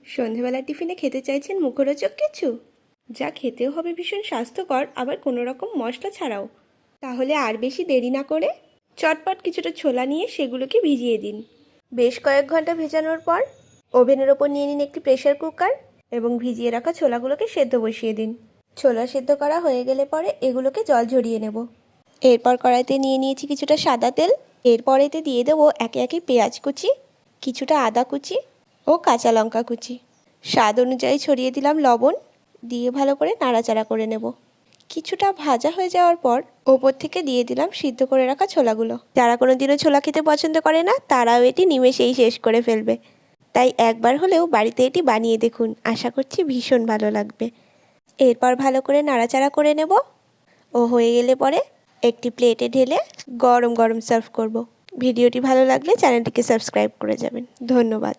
সন্ধেবেলা টিফিনে খেতে চাইছেন মুখরোচক কিছু, যা খেতেও হবে ভীষণ স্বাস্থ্যকর, আবার কোনো রকম মশলা ছাড়াও? তাহলে আর বেশি দেরি না করে চটপট কিছুটা ছোলা নিয়ে সেগুলোকে ভিজিয়ে দিন। বেশ কয়েক ঘন্টা ভেজানোর পর ওভেনের ওপর নিয়ে নিন একটি প্রেসার কুকার এবং ভিজিয়ে রাখা ছোলাগুলোকে সেদ্ধ বসিয়ে দিন। ছোলা সেদ্ধ করা হয়ে গেলে পরে এগুলোকে জল ঝরিয়ে নেব। এরপর কড়াইতে নিয়ে নিয়েছি কিছুটা সাদা তেল। এরপর এতে দিয়ে দেবো একে একে পেঁয়াজ কুচি, কিছুটা আদা কুচি ও কাঁচা লঙ্কা কুচি। স্বাদ অনুযায়ী ছড়িয়ে দিলাম লবণ, দিয়ে ভালো করে নাড়াচাড়া করে নেব। কিছুটা ভাজা হয়ে যাওয়ার পর ওপর থেকে দিয়ে দিলাম সিদ্ধ করে রাখা ছোলাগুলো। যারা কোনোদিনও ছোলা খেতে পছন্দ করে না তারাও এটি নিমেষেই শেষ করে ফেলবে। তাই একবার হলেও বাড়িতে এটি বানিয়ে দেখুন, আশা করছি ভীষণ ভালো লাগবে। এরপর ভালো করে নাড়াচাড়া করে নেব ও হয়ে গেলে পরে একটি প্লেটে ঢেলে গরম গরম সার্ভ করব। ভিডিওটি ভালো লাগলে চ্যানেলটিকে সাবস্ক্রাইব করে যাবেন। ধন্যবাদ।